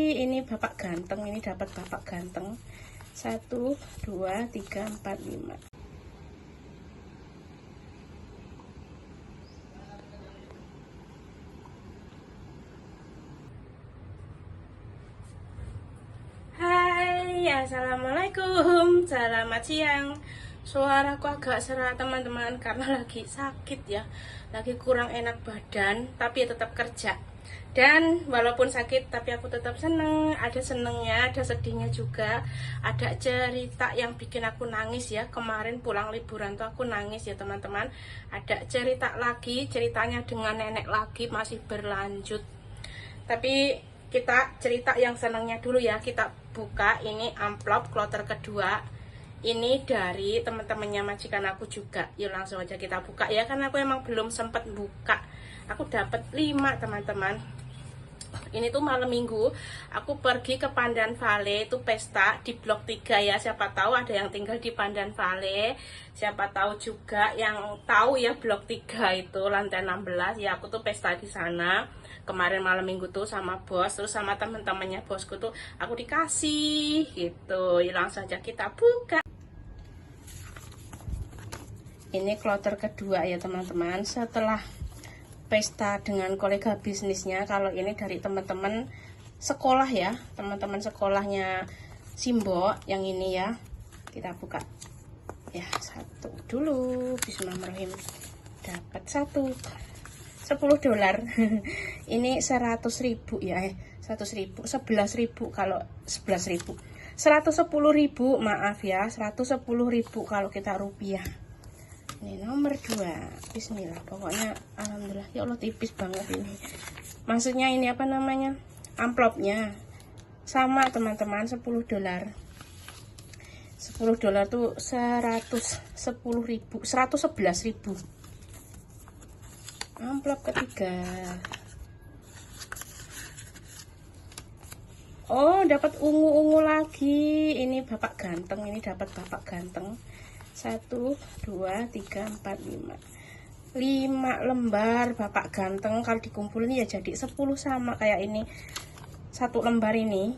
Ini bapak ganteng, ini dapat bapak ganteng. 1, 2, 3, 4, 5. Hai, assalamualaikum, selamat siang. Suaraku agak serak teman-teman karena lagi sakit ya, lagi kurang enak badan, tapi ya tetap kerja. Dan walaupun sakit tapi aku tetap seneng. Ada senengnya, ada sedihnya juga. Ada cerita yang bikin aku nangis ya. Kemarin pulang liburan tuh aku nangis ya teman-teman. Ada cerita lagi, ceritanya dengan nenek lagi, masih berlanjut. Tapi kita cerita yang senangnya dulu ya. Kita buka ini amplop kloter kedua. Ini dari teman-temannya majikan aku juga. Yuk langsung aja kita buka ya, karena aku emang belum sempat buka. Aku dapat 5 teman-teman. Ini tuh malam minggu aku pergi ke Pandan Vale, itu pesta di blok 3 ya. Siapa tahu ada yang tinggal di Pandan Vale, siapa tahu juga yang tahu ya blok 3 itu lantai 16 ya. Aku tuh pesta di sana kemarin malam minggu tuh sama bos, terus sama teman-temannya bosku tuh aku dikasih gitu ya. Langsung aja kita buka. Ini kloter kedua ya teman-teman, setelah pesta dengan kolega bisnisnya. Kalau ini dari teman-teman sekolah ya, teman-teman sekolahnya Simbo yang ini ya. Kita buka ya, satu dulu, bismillahirrahmanirrahim. Dapat $10. Ini 100.000 ya, 100.000, 11.000 kalau 11.000, 110.000 maaf ya, 110.000 kalau kita rupiah. Ini nomor 2, bismillah. Pokoknya alhamdulillah ya Allah, tipis banget ini. Maksudnya ini apa namanya, amplopnya sama teman-teman, $10. $10 tuh 110.000, 111.000. Amplop ketiga. Oh, dapat ungu-ungu lagi. Ini bapak ganteng, ini dapat bapak ganteng. 1, 2, 3, 4, 5. 5 lembar bapak ganteng. Kalau dikumpulin ya jadi 10 sama kayak ini. 1 lembar ini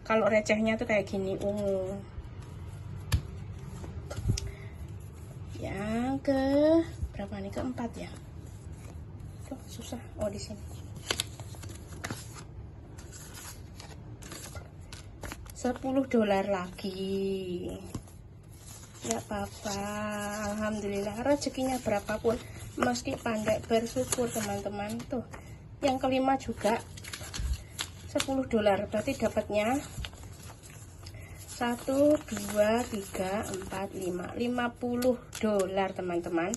kalau recehnya tuh kayak gini, ungu. Yang ke berapa nih? Keempat ya. Tuh susah. Oh, di sini. $10 lagi. Ya apa-apa, alhamdulillah, rezekinya berapapun meski pandai bersyukur teman-teman. Tuh yang kelima juga $10, berarti dapatnya 1, 2, 3, 4, 5, $50 teman-teman.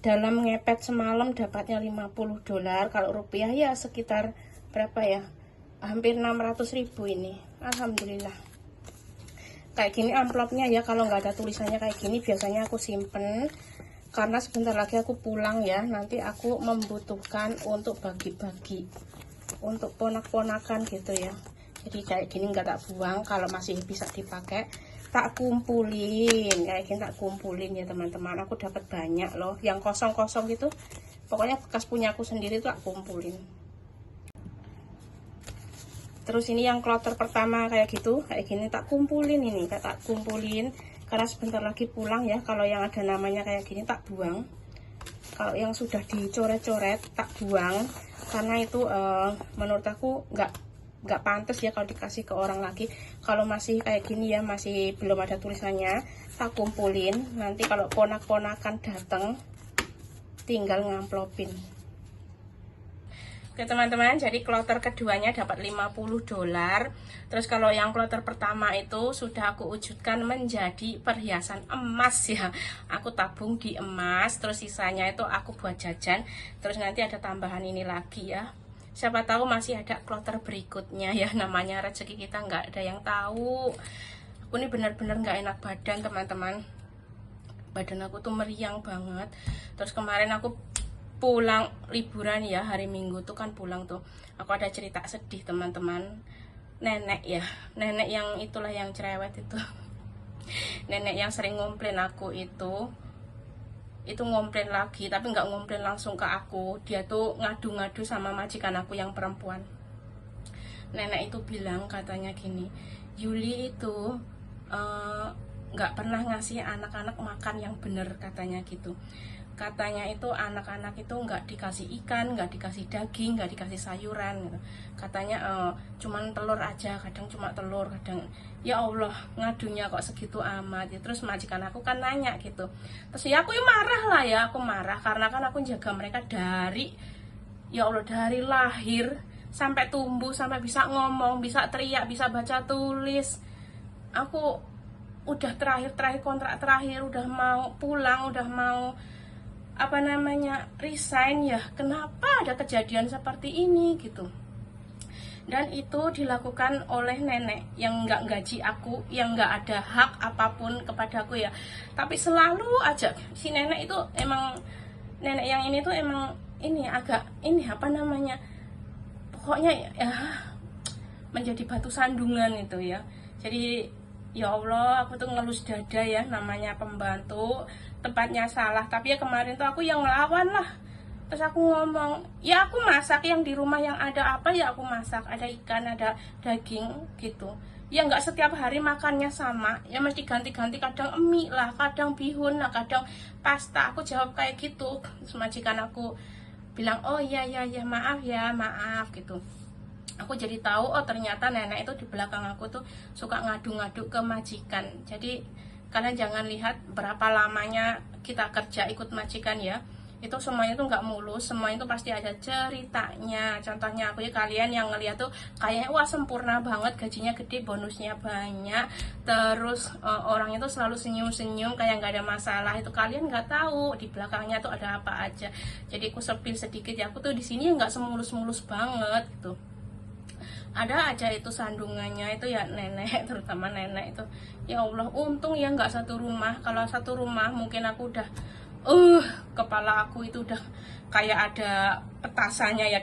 Dalam ngepet semalam dapatnya $50. Kalau rupiah ya sekitar berapa ya, hampir 600.000 ini. Alhamdulillah. Kayak gini amplopnya ya, kalau nggak ada tulisannya kayak gini biasanya aku simpen, karena sebentar lagi aku pulang ya. Nanti aku membutuhkan untuk bagi-bagi untuk ponak-ponakan gitu ya. Jadi kayak gini nggak tak buang, kalau masih bisa dipakai tak kumpulin. Kayak gini tak kumpulin ya teman-teman. Aku dapat banyak loh yang kosong-kosong gitu, pokoknya bekas punya aku sendiri tuh tak kumpulin. Terus ini yang kloter pertama kayak gitu, kayak gini tak kumpulin, ini tak kumpulin karena sebentar lagi pulang ya. Kalau yang ada namanya kayak gini tak buang, kalau yang sudah dicoret-coret tak buang, karena itu menurut aku nggak pantas ya kalau dikasih ke orang lagi. Kalau masih kayak gini ya, masih belum ada tulisannya, tak kumpulin. Nanti kalau ponak-ponakan datang tinggal ngamplopin. Oke teman-teman, jadi kloter keduanya dapat $50. Terus kalau yang kloter pertama itu sudah aku wujudkan menjadi perhiasan emas ya. Aku tabung di emas, terus sisanya itu aku buat jajan. Terus nanti ada tambahan ini lagi ya. Siapa tahu masih ada kloter berikutnya ya. Namanya rezeki kita nggak ada yang tahu. Aku ini benar-benar nggak enak badan teman-teman. Badan aku tuh meriang banget. Terus kemarin aku pulang liburan ya, hari Minggu tuh kan pulang tuh, aku ada cerita sedih teman-teman. Nenek ya, nenek yang itulah yang cerewet itu. Nenek yang sering ngomplain aku itu ngomplain lagi, tapi nggak ngomplain langsung ke aku. Dia tuh ngadu-ngadu sama majikan aku yang perempuan. nenek itu bilang katanya gini, Yuli itu nggak pernah ngasih anak-anak makan yang bener katanya gitu. Katanya itu anak-anak itu nggak dikasih ikan, nggak dikasih daging, nggak dikasih sayuran gitu. Katanya cuman telur aja, kadang cuma telur, kadang ya Allah ngadunya kok segitu amat ya. Terus majikan aku kan nanya gitu, terus ya aku marah lah ya, aku marah karena kan aku jaga mereka dari ya Allah, dari lahir sampai tumbuh, sampai bisa ngomong, bisa teriak, bisa baca tulis. Aku udah terakhir kontrak terakhir, udah mau pulang, udah mau apa namanya resign ya, kenapa ada kejadian seperti ini gitu. Dan itu dilakukan oleh nenek yang nggak gaji aku, yang nggak ada hak apapun kepada aku ya. Tapi selalu aja si nenek itu emang, nenek yang ini tuh emang ini agak ini apa namanya, pokoknya ya menjadi batu sandungan itu ya. Jadi ya Allah, aku tuh ngelus dada ya, namanya pembantu, tempatnya salah. Tapi ya kemarin tuh aku yang ngelawan lah. Terus aku ngomong, ya aku masak yang di rumah yang ada apa ya aku masak. Ada ikan, ada daging gitu. Ya nggak setiap hari makannya sama. Ya mesti ganti-ganti, kadang mie lah, kadang bihun lah, kadang pasta. Aku jawab kayak gitu. Terus majikan aku bilang, oh iya maaf ya, maaf gitu. Aku jadi tahu, oh ternyata nenek itu di belakang aku tuh suka ngadu-ngadu ke majikan. Jadi kalian jangan lihat berapa lamanya kita kerja ikut majikan ya, itu semuanya tuh nggak mulus, semuanya tuh pasti ada ceritanya. Contohnya aku ya, kalian yang ngeliat tuh kayaknya wah sempurna banget, gajinya gede, bonusnya banyak, terus orang itu selalu senyum-senyum kayak nggak ada masalah. Itu kalian nggak tahu di belakangnya tuh ada apa aja. Jadi aku sepil sedikit ya, aku tuh di sini nggak semulus-mulus banget gitu. Ada aja itu sandungannya itu ya nenek, terutama nenek itu. Ya Allah, untung ya nggak satu rumah. Kalau satu rumah mungkin aku udah kepala aku itu udah kayak ada petasannya ya,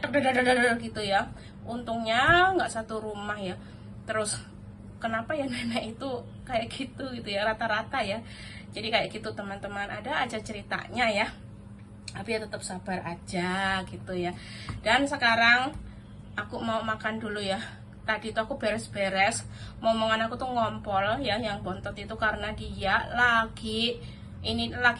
gitu ya. Untungnya nggak satu rumah ya. Terus kenapa ya nenek itu kayak gitu ya, rata-rata ya. Jadi kayak gitu teman-teman, ada aja ceritanya ya. Tapi ya tetap sabar aja gitu ya. Dan sekarang aku mau makan dulu ya. Tadi tuh aku beres-beres, momongan aku tuh ngompol ya, yang bontot itu karena dia lagi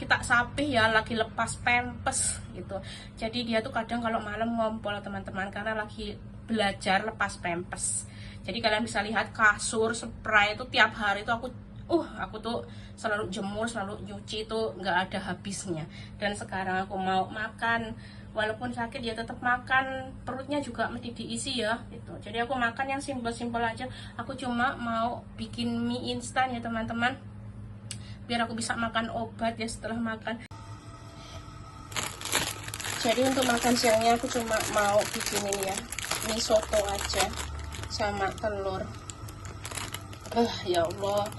tak sapih ya, lagi lepas pempes gitu. Jadi dia tuh kadang kalau malam ngompol teman-teman, karena lagi belajar lepas pempes. Jadi kalian bisa lihat kasur, spray itu tiap hari tuh aku tuh selalu jemur, selalu nyuci, tuh nggak ada habisnya. Dan sekarang aku mau makan, walaupun sakit ya tetap makan, perutnya juga mesti diisi ya gitu. Jadi aku makan yang simpel-simpel aja. Aku cuma mau bikin mie instan ya teman-teman, biar aku bisa makan obat ya setelah makan. Jadi untuk makan siangnya aku cuma mau bikin ini ya, mie soto aja sama telur. Ya Allah,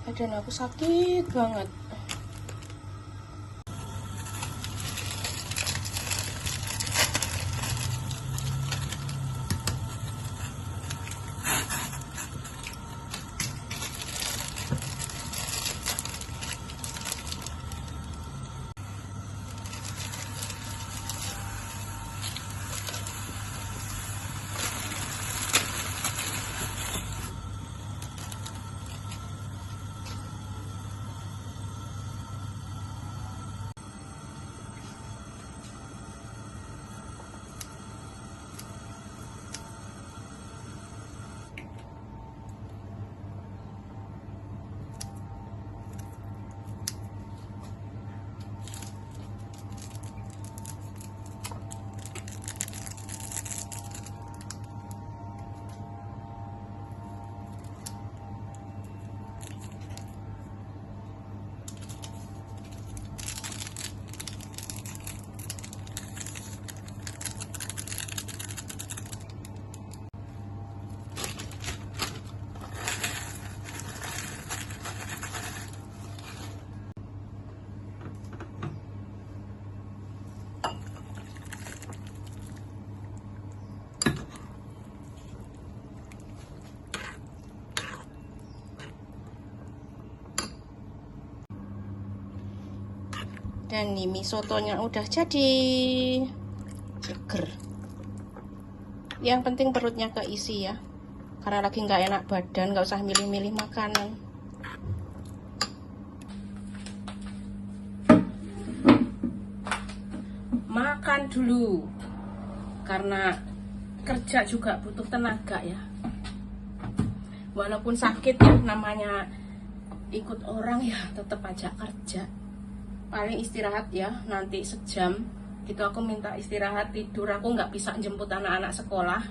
badan aku sakit banget. Dan nih mie sotonya udah jadi, seger. Yang penting perutnya keisi ya. karena lagi nggak enak badan, nggak usah milih-milih makanan. Makan dulu, karena kerja juga butuh tenaga ya. Walaupun sakit ya, namanya ikut orang ya, tetap aja kerja. Paling istirahat ya, nanti sejam gitu aku minta istirahat tidur. Aku nggak bisa jemput anak-anak sekolah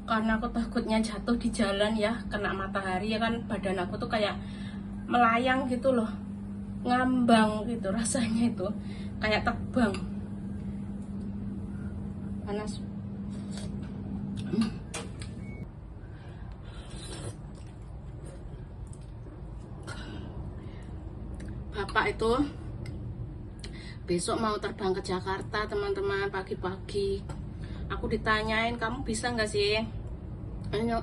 karena aku takutnya jatuh di jalan ya, kena matahari ya kan. Badan aku tuh kayak melayang gitu loh, ngambang gitu rasanya, itu kayak terbang, panas. Bapak itu besok mau terbang ke Jakarta teman-teman, pagi-pagi. Aku ditanyain, kamu bisa nggak sih?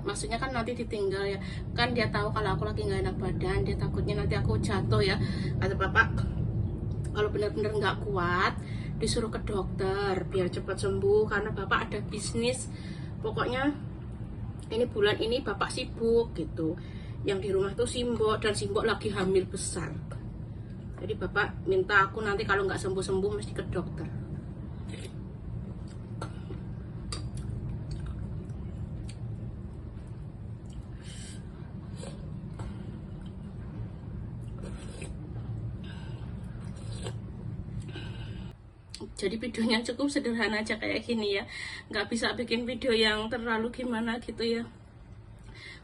Maksudnya kan nanti ditinggal ya, kan dia tahu kalau aku lagi nggak enak badan, dia takutnya nanti aku jatuh ya. Kata bapak, kalau benar-benar nggak kuat disuruh ke dokter biar cepat sembuh, karena bapak ada bisnis. Pokoknya ini bulan ini bapak sibuk gitu. Yang di rumah tuh Simbok, dan Simbok lagi hamil besar. Jadi bapak minta aku nanti kalau nggak sembuh-sembuh mesti ke dokter. Jadi videonya cukup sederhana aja kayak gini ya, nggak bisa bikin video yang terlalu gimana gitu ya,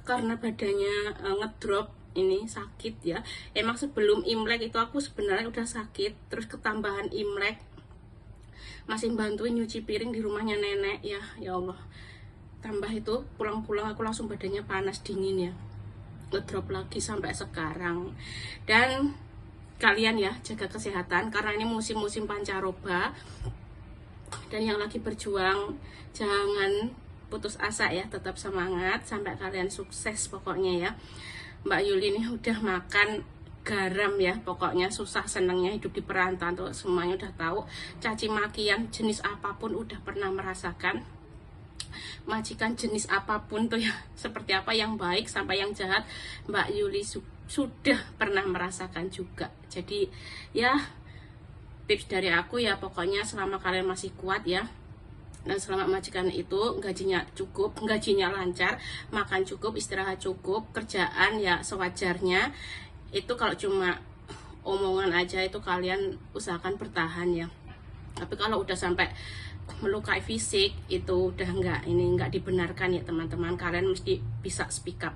karena badannya ngedrop, ini sakit ya. Emang sebelum Imlek itu aku sebenarnya udah sakit, terus ketambahan Imlek masih bantuin nyuci piring di rumahnya nenek ya. Ya Allah, tambah itu pulang-pulang aku langsung badannya panas dingin ya, ngedrop lagi sampai sekarang. Dan kalian ya jaga kesehatan, karena ini musim-musim pancaroba, dan yang lagi berjuang jangan putus asa ya, tetap semangat sampai kalian sukses pokoknya ya. Mbak Yuli ini udah makan garam ya, pokoknya susah senengnya hidup di perantauan tuh, semuanya udah tahu. Caci makian jenis apapun udah pernah merasakan, majikan jenis apapun tuh ya, seperti apa, yang baik sampai yang jahat, Mbak Yuli sudah pernah merasakan juga. Jadi ya tips dari aku ya, pokoknya selama kalian masih kuat ya, dan selama majikan itu gajinya cukup, gajinya lancar, makan cukup, istirahat cukup, kerjaan ya sewajarnya, itu kalau cuma omongan aja itu kalian usahakan bertahan ya. Tapi kalau udah sampai melukai fisik itu udah nggak dibenarkan ya teman-teman. Kalian mesti bisa speak up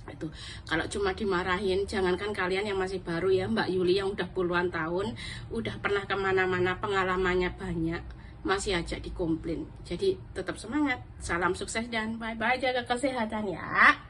itu. Kalau cuma dimarahin, jangankan kalian yang masih baru ya, Mbak Yuli yang udah puluhan tahun, udah pernah kemana-mana, pengalamannya banyak, masih aja dikomplain. Jadi tetap semangat, salam sukses dan bye-bye, jaga kesehatan ya.